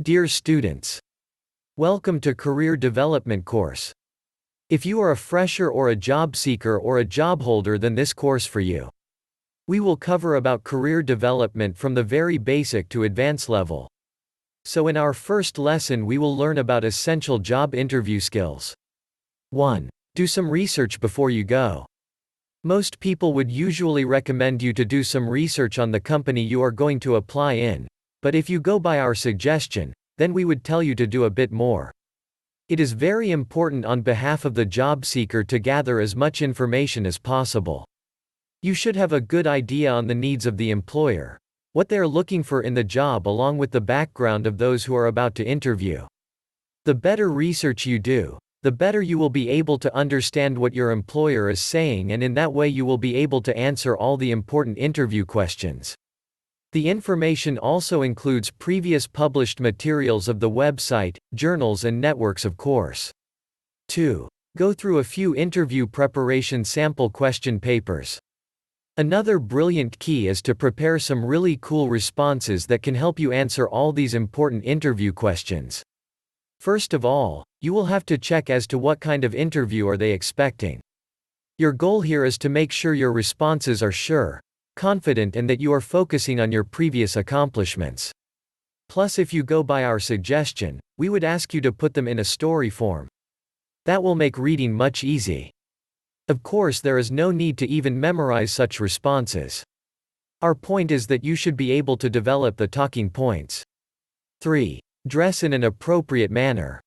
Dear students, welcome to Career Development course. If you are a fresher or a job seeker or a job holder, then this course for you. We will cover about career development from the very basic to advanced level. So in our first lesson we will learn about essential job interview skills. 1. Do some research before you go. Most people would usually recommend you to do some research on the company you are going to apply in. But if you go by our suggestion, then we would tell you to do a bit more. It is very important on behalf of the job seeker to gather as much information as possible. You should have a good idea on the needs of the employer, what they are looking for in the job, along with the background of those who are about to interview. The better research you do, the better you will be able to understand what your employer is saying, and in that way you will be able to answer all the important interview questions. The information also includes previous published materials of the website, journals and networks of course. 2. Go through a few interview preparation sample question papers. Another brilliant key is to prepare some really cool responses that can help you answer all these important interview questions. First of all, you will have to check as to what kind of interview are they expecting. Your goal here is to make sure your responses are sure, confident, and that you are focusing on your previous accomplishments. Plus, if you go by our suggestion, we would ask you to put them in a story form. That will make reading much easy. Of course, there is no need to even memorize such responses. Our point is that you should be able to develop the talking points. 3. Dress in an appropriate manner.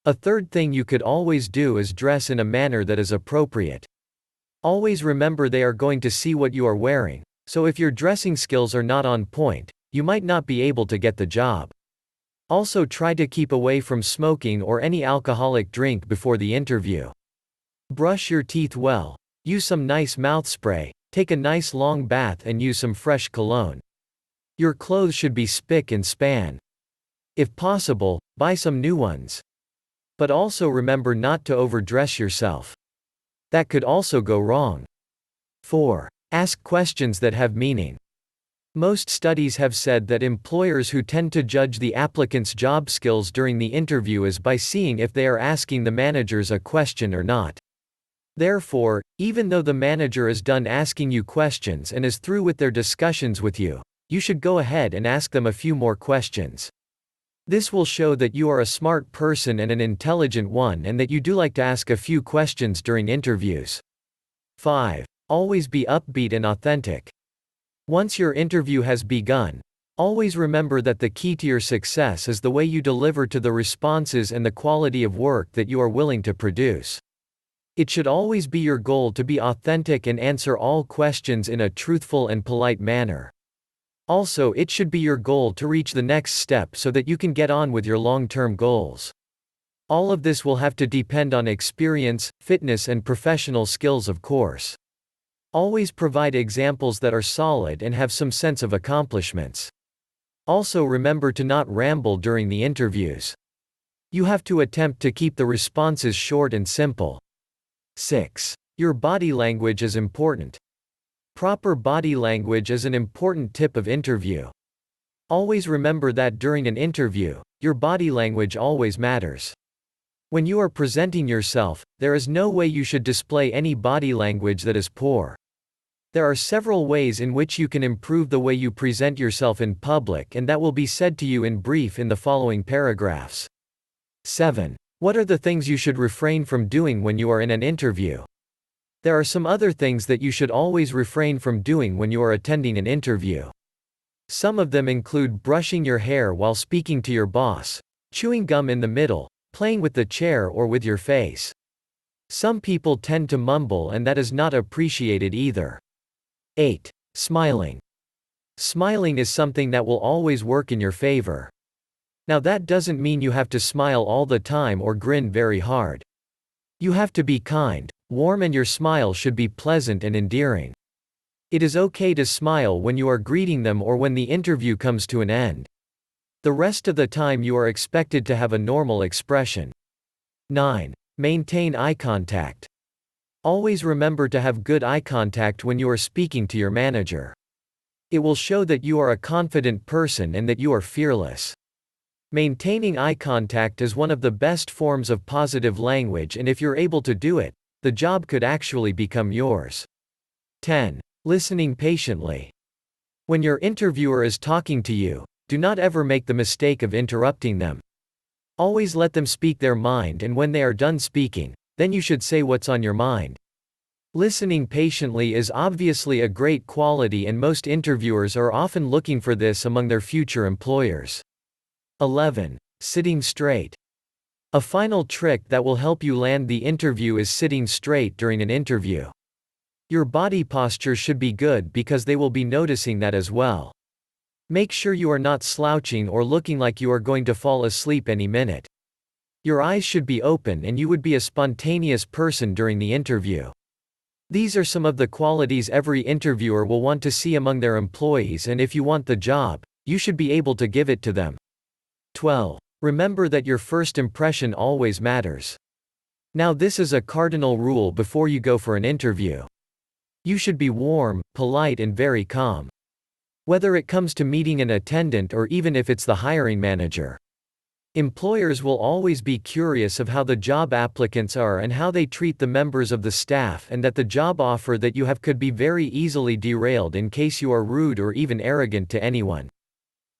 A third thing you could always do is dress in a manner that is appropriate. Always remember they are going to see what you are wearing, so if your dressing skills are not on point, you might not be able to get the job. Also, try to keep away from smoking or any alcoholic drink before the interview. Brush your teeth well, use some nice mouth spray, take a nice long bath and use some fresh cologne. Your clothes should be spick and span. If possible, buy some new ones. But also remember not to overdress yourself. That could also go wrong. 4. Ask questions that have meaning. Most studies have said that employers who tend to judge the applicant's job skills during the interview is by seeing if they are asking the managers a question or not. Therefore, even though the manager is done asking you questions and is through with their discussions with you, you should go ahead and ask them a few more questions. This will show that you are a smart person and an intelligent one, and that you do like to ask a few questions during interviews. 5. Always be upbeat and authentic. Once your interview has begun, always remember that the key to your success is the way you deliver to the responses and the quality of work that you are willing to produce. It should always be your goal to be authentic and answer all questions in a truthful and polite manner. Also, it should be your goal to reach the next step so that you can get on with your long-term goals. All of this will have to depend on experience, fitness and professional skills, of course. Always provide examples that are solid and have some sense of accomplishments. Also remember to not ramble during the interviews. You have to attempt to keep the responses short and simple. 6. Your body language is important. Proper body language is an important tip of interview. Always remember that during an interview, your body language always matters. When you are presenting yourself, there is no way you should display any body language that is poor. There are several ways in which you can improve the way you present yourself in public, and that will be said to you in brief in the following paragraphs. 7. What are the things you should refrain from doing when you are in an interview? There are some other things that you should always refrain from doing when you are attending an interview. Some of them include brushing your hair while speaking to your boss, chewing gum in the middle, playing with the chair or with your face. Some people tend to mumble, and that is not appreciated either. 8. Smiling. Smiling is something that will always work in your favor. Now, that doesn't mean you have to smile all the time or grin very hard. You have to be kind, warm, and your smile should be pleasant and endearing. It is okay to smile when you are greeting them or when the interview comes to an end. The rest of the time you are expected to have a normal expression. 9. Maintain eye contact. Always remember to have good eye contact when you are speaking to your manager. It will show that you are a confident person and that you are fearless. Maintaining eye contact is one of the best forms of positive language, and if you're able to do it, the job could actually become yours. 10. Listening patiently. When your interviewer is talking to you, do not ever make the mistake of interrupting them. Always let them speak their mind, and when they are done speaking, then you should say what's on your mind. Listening patiently is obviously a great quality, and most interviewers are often looking for this among their future employers. 11. Sitting straight. A final trick that will help you land the interview is sitting straight during an interview. Your body posture should be good because they will be noticing that as well. Make sure you are not slouching or looking like you are going to fall asleep any minute. Your eyes should be open, and you would be a spontaneous person during the interview. These are some of the qualities every interviewer will want to see among their employees, and if you want the job, you should be able to give it to them. 12. Remember that your first impression always matters. Now, this is a cardinal rule before you go for an interview. You should be warm, polite, and very calm. Whether it comes to meeting an attendant or even if it's the hiring manager. Employers will always be curious of how the job applicants are and how they treat the members of the staff, and that the job offer that you have could be very easily derailed in case you are rude or even arrogant to anyone.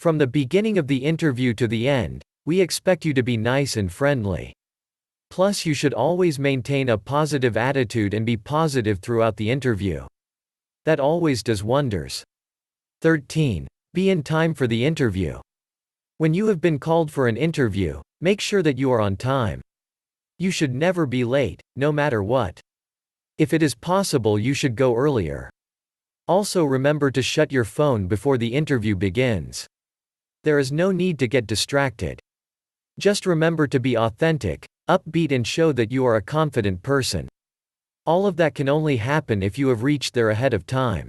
From the beginning of the interview to the end, we expect you to be nice and friendly. Plus, you should always maintain a positive attitude and be positive throughout the interview. That always does wonders. 13. Be in time for the interview. When you have been called for an interview, make sure that you are on time. You should never be late, no matter what. If it is possible, you should go earlier. Also, remember to shut your phone before the interview begins. There is no need to get distracted. Just remember to be authentic, upbeat, and show that you are a confident person. All of that can only happen if you have reached there ahead of time.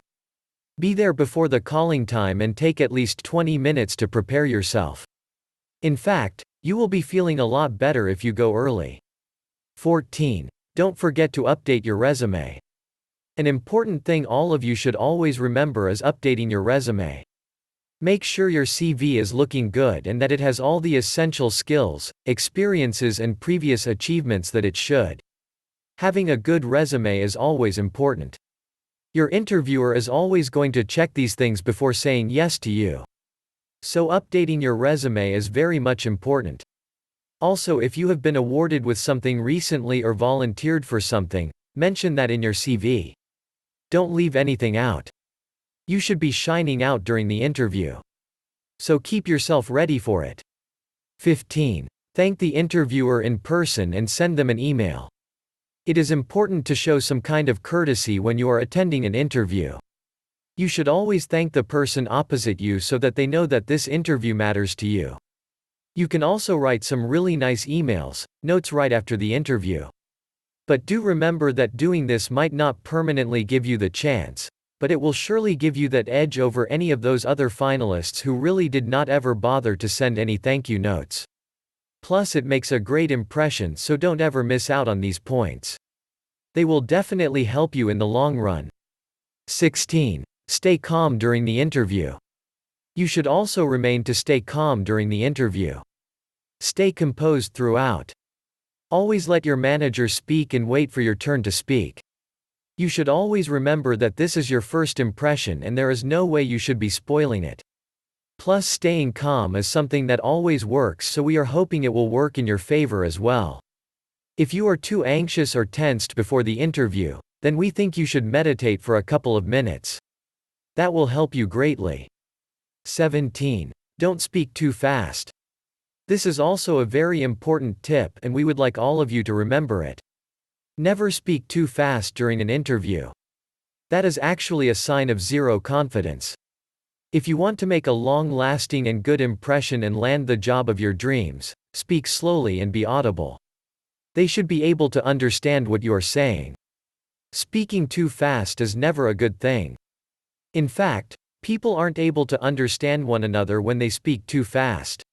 Be there before the calling time and take at least 20 minutes to prepare yourself. In fact, you will be feeling a lot better if you go early. 14. Don't forget to update your resume. An important thing all of you should always remember is updating your resume. Make sure your CV is looking good and that it has all the essential skills, experiences, and previous achievements that it should. Having a good resume is always important. Your interviewer is always going to check these things before saying yes to you. So updating your resume is very much important. Also, if you have been awarded with something recently or volunteered for something, mention that in your CV. Don't leave anything out. You should be shining out during the interview. So keep yourself ready for it. 15. Thank the interviewer in person and send them an email. It is important to show some kind of courtesy when you are attending an interview. You should always thank the person opposite you so that they know that this interview matters to you. You can also write some really nice emails, notes right after the interview. But do remember that doing this might not permanently give you the chance, but it will surely give you that edge over any of those other finalists who really did not ever bother to send any thank you notes. Plus, it makes a great impression, so don't ever miss out on these points. They will definitely help you in the long run. 16. Stay calm during the interview. You should also remain to stay calm during the interview. Stay composed throughout. Always let your manager speak and wait for your turn to speak. You should always remember that this is your first impression and there is no way you should be spoiling it. Plus, staying calm is something that always works, so we are hoping it will work in your favor as well. If you are too anxious or tensed before the interview, then we think you should meditate for a couple of minutes. That will help you greatly. 17. Don't speak too fast. This is also a very important tip, and we would like all of you to remember it. Never speak too fast during an interview. That is actually a sign of zero confidence. If you want to make a long-lasting and good impression and land the job of your dreams, speak slowly and be audible. They should be able to understand what you are saying. Speaking too fast is never a good thing. In fact, people aren't able to understand one another when they speak too fast.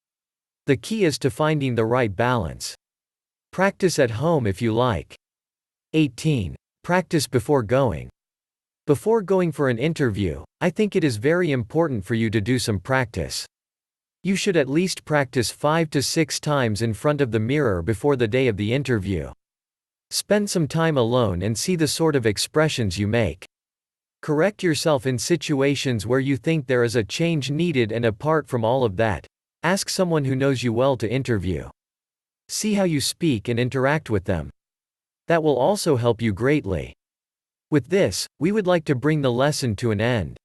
The key is to finding the right balance. Practice at home if you like. 18. Practice before going. Before going for an interview, I think it is very important for you to do some practice. You should at least practice 5 to 6 times in front of the mirror before the day of the interview. Spend some time alone and see the sort of expressions you make. Correct yourself in situations where you think there is a change needed, and apart from all of that, ask someone who knows you well to interview. See how you speak and interact with them. That will also help you greatly. With this, we would like to bring the lesson to an end.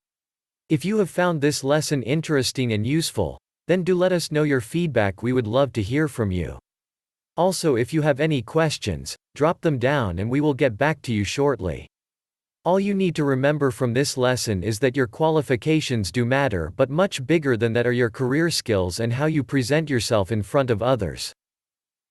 If you have found this lesson interesting and useful, then do let us know your feedback. We would love to hear from you. Also, if you have any questions, drop them down and we will get back to you shortly. All you need to remember from this lesson is that your qualifications do matter, but much bigger than that are your career skills and how you present yourself in front of others.